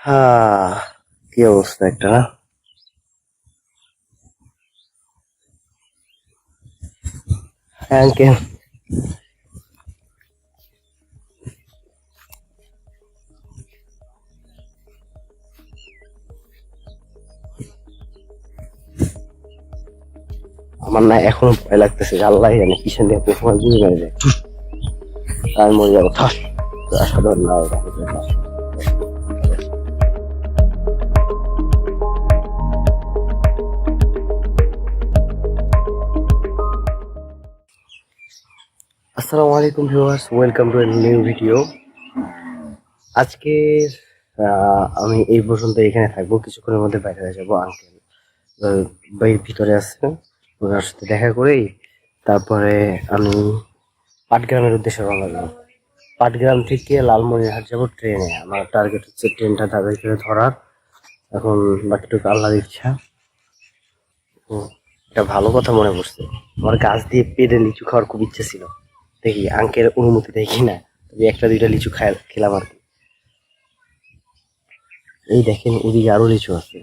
হ্যাঁ, কি অবস্থা একটা না? আঙ্কেল আমার না এখনো ভয় লাগতেছে, আল্লাহ জানে পিছন দিয়ে কোন সময় বুঝে মেরে যায়, আমি মরে যাবো। থাস আসাদু আল্লাহ রাহিমাহুল্লাহ। আসসালামু আলাইকুম viewers, welcome to a new video. আজকে আমি এই পর্যন্ত এখানে থাকবো, কিছুক্ষণের মধ্যে বাইরে হয়ে যাবো। আঙ্কেল বাড়ির ভিতরে আসছেন, ওনার সাথে দেখা করেই তারপরে আমি পাটগ্রামের উদ্দেশ্যে রওনা দেবো। পাটগ্রাম থেকে লালমনিরহাট যাবো ট্রেনে। আমার টার্গেট হচ্ছে ট্রেনটা তাদের করে ধরার। এখন বাকিটুকু আল্লাহর ইচ্ছা। তো একটা ভালো কথা মনে পড়ছে, আমার গাছ দিয়ে পেড়ে লিচু খাওয়ার খুব ইচ্ছে ছিল। দেখি আঙ্কেল অনুমতি দেয় কিনা, তবে একটা দুইটা লিচু খেলাম আর কি। এই দেখেন ওদিকে আরো লিচু আছে।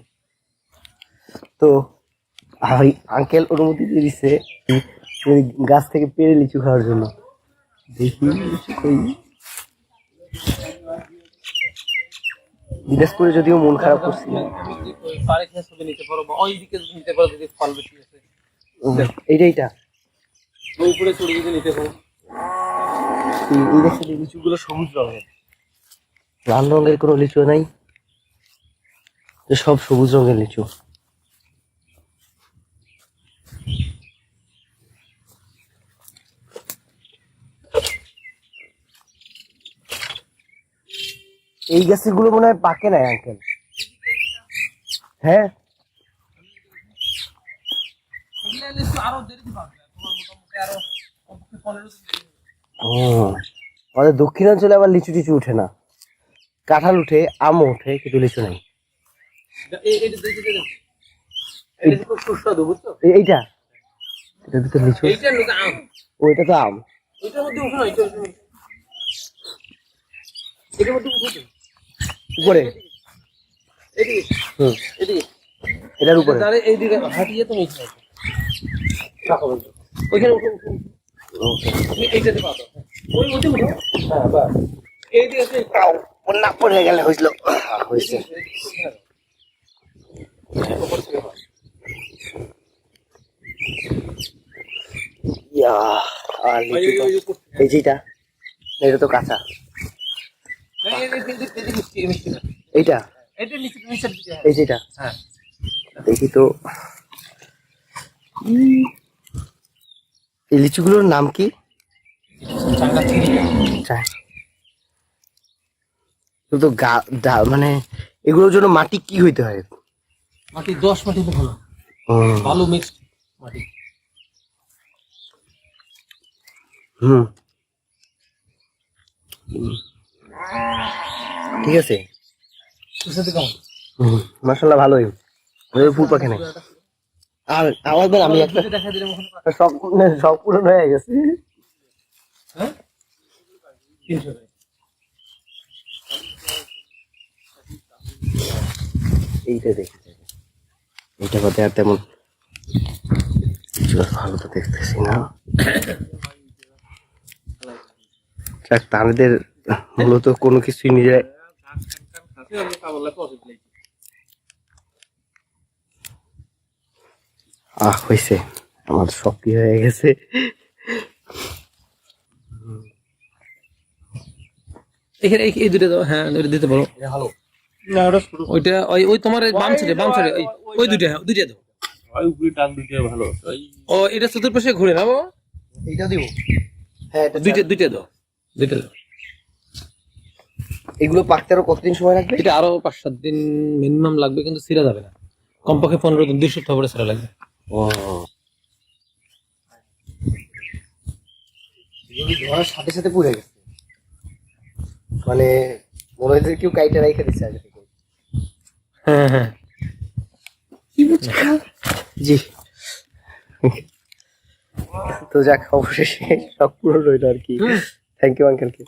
তো ওই আঙ্কেল অনুমতি দিয়ে দিচ্ছে ওই গাছ থেকে পেড়ে লিচু খাওয়ার জন্য। দেখি লিচু কই। দিনাজপুরে যদিও মন খারাপ করছি, এইটা এইটা এই দেখছেন এই লিচুগুলো সবুজ রঙের, লাল রঙের কোনো লিচু নাই, সব সবুজ রঙের লিচু। এই গাছের গুলো মনে হয় পাকে নাই আঙ্কেল। হ্যাঁ, ও আমাদের দক্ষিণাঞ্চলে আবার লিচু টিচু উঠে না, কাঁঠাল উঠে, আম উঠে, কিন্তু লিচু নাই। এইটা এটার ভিতর লিচু, ওইটা তো আম। উপরে এটার উপরে এইদিকে হাঁটিয়ে তুমি ওইখানে উঠো এইটাতে পাবো। ওই উঠে উঠো, হ্যাঁ বাস এইদিকে না পড়ে গেলে হইছিল হইছে। ইয়া আর এই যেটা, এটা তো কাঁচা। এইটা এই যেটা, দেখি তো এই লিচুগুলোর নাম কি? তো মানে এগুলোর জন্য মাটি কি হইতে হয়? মাটি 10 মাটিতে ভালো, ভালো মিক্সড মাটি। ঠিক আছে, মাশাআল্লাহ ভালোই। ফুল পাখে নাই। আর আওয়াজ দেন, আমি একটা সব পূরণ হয়ে গেছে। এইটা দেখি, এইটা কথা আর তেমন ভালো তো দেখতেছি না। তাদের মূলত কোনো কিছুই নিজে হয়েছে, আমার শক্তি হয়ে গেছে। এখানে এই দুটো দাও, হ্যাঁ দিতে পারো, ভালো। ওইটা ওই তোমার বাম সাইডে ওই দুইটা দাও। ওই উপরে টান দুইটা ভালো। ও এটা চতুর্পাশে ঘুরে না বাবা, এইটা দিব। হ্যাঁ দুইটা দাও, দুইটা দাও। এগুলো পাকতে আরো কতদিন সময় লাগবে? এটা আরো 5-7 দিন মিনিমাম লাগবে, কিন্তু ছিঁড়া যাবে না। কমপক্ষে 15 দিন, 2 সপ্তাহ পরে ছিঁড়া লাগবে। ও ধরার সাথে সাথে পুড়ে গেছে, মানে মনে হয়েছে কেউ কাইটা রাইখে দিচ্ছে আগে থেকে। হ্যাঁ জি। তো যাক, অবশেষে সব পুরো রইল আর কি। থ্যাংক ইউ আঙ্কেলকে।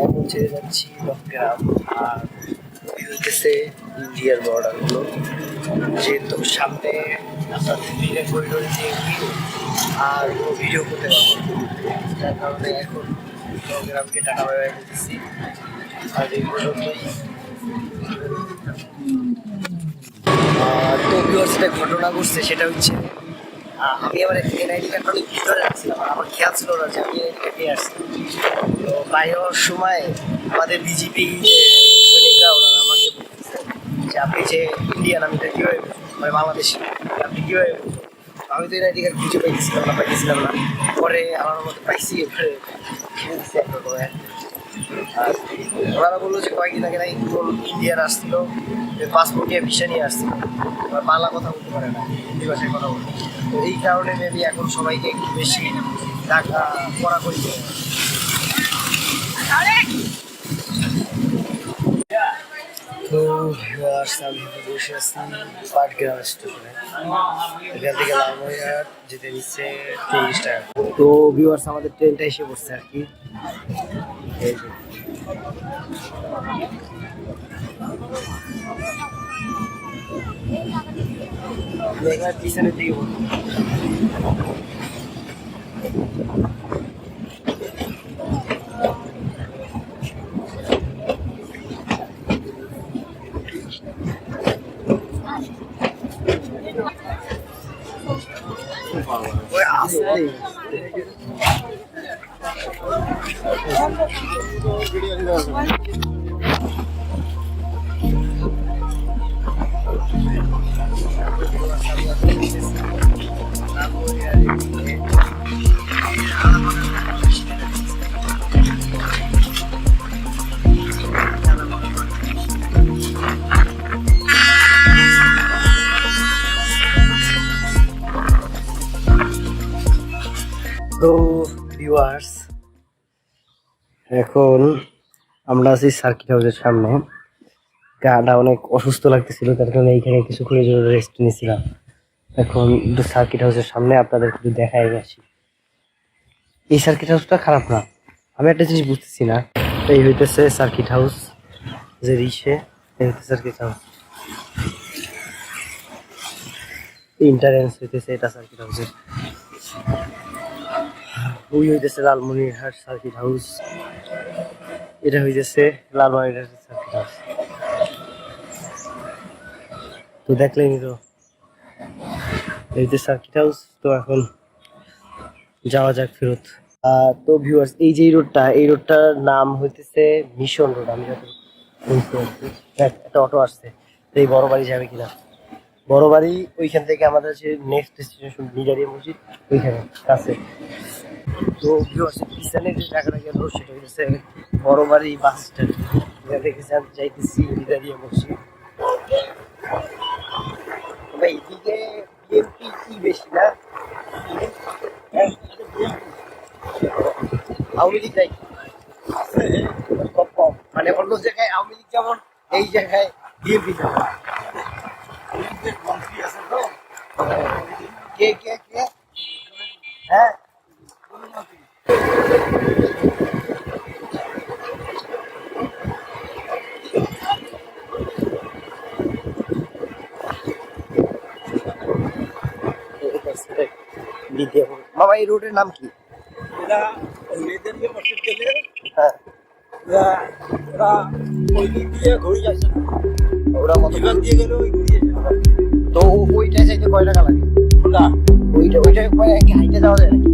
এখন ছেড়ে যাচ্ছি নবগ্রাম আর হইতেছে ইন্ডিয়ার বর্ডার গুলো, যেহেতু সামনে আপনার করিডোরে যে ভিউ আর কোনো ভিডিও করতে পারবো যার কারণে এখন নবগ্রামকে টাকা বাইরে দিতেছি। আর এই পর্যন্তই। তো ভিউয়ার্স একটা ঘটনা ঘটছে, সেটা হচ্ছে আমি আমার এনআইডি কার্ডটা আমি ভিতরে রাখছিলাম, আর আমার খেয়াল ছিল না যে আমি এনআইডি কার্ড নিয়ে আসছি। তো বাইরে হওয়ার সময় আমাদের বিজেপি যে সৈনিকরা ওনারা আমাকে বলতেছে যে আপনি যে ইন্ডিয়ান, আমি এটা কীভাবে মানে বাংলাদেশি, আপনি কীভাবে বুঝবেন? আমি তো এনআইডি কার্ড খুঁজে পাইতেছিলাম না। পরে আমার মতো পাইছি, এবারে কিনে দিচ্ছি একটা করে। আর ওনারা বললো যে কয়েকদিন আগে নাকি ইন্ডিয়ার আসছিল, পাসপোর্ট নিয়ে ভিসা নিয়ে আসছিল, বাংলা কথা বলতে পারে না, হিন্দি ভাষায় কথা বলতে। তো এই কারণে মেবি এখন সবাইকে একটু বেশি টাকা কড়াকড়ি করে। তো আমি বসে আছি পাটগ্রাম স্টেশনে, এখান থেকে লালমনিরহাট যেতে নিচ্ছে 30 টাকা। তো ভিউয়ার্স আমাদের ট্রেনটা এসে পড়ছে আর কি। এই যে মেঘার পিছনের দিকে বলুন। ওই আসলে তো ভিউয়ার্স এখন আমরা আছি সার্কিট হাউসের সামনে। গাটা অনেক অসুস্থ লাগতেছিল, তার কারণে এইখানে কিছুক্ষণের জন্য রেস্ট নিয়েছিলাম। এখন সার্কিট হাউসের সামনে আপনাদের একটু দেখাই আসি। এই সার্কিট হাউসটা খারাপ না, আমি একটা জিনিস বুঝতেছি না। এই হইতেছে সার্কিট হাউস, যে রিসে এই হইতেছে সার্কিট হাউস, ইন্টারেন্স হইতেছে এটা সার্কিট হাউসের। ওই হইতেছে লালমনিরহাট সার্কিট হাউস, এটা হইতেছে লালমনিরহাট সার্কিট হাউস। তো দেখলেনি তো এই যে সার্কিট হাউস। তো এখন যাওয়া যাক ফেরত। তো ভিউয়ার্স এই যে রোডটা, এই রোডটার নাম হইতেছে মিশন রোড। আমি যত শুনছি একটা অটো আসছে, তো এই বড় বাড়ি যাবে কিনা। বড় বাড়ি ওইখান থেকে আমাদের যে নেক্সট ডেস্টিনেশন নিজারিয়া মসজিদ ওইখানে কাছে। তো ভিউয়ার্স পিছনে যে জায়গাটা গেল সেটা হচ্ছে বড় বাড়ি বাস স্ট্যান্ড। এখান থেকে যাইতেছি নিজারিয়া মসজিদ। এইদিকে বিএনপি কি বেশি না, আওয়ামী লীগ নাই কম কম, মানে অন্য জায়গায় আওয়ামী লীগ যেমন এই জায়গায় বিএনপি যেমন। কে কে কে হ্যাঁ মামা এই রোডের নাম কি? ওরা তো ওইটা চাইতে কয় টাকা লাগে? ওইটা হাইটে যাওয়া যায় নাকি?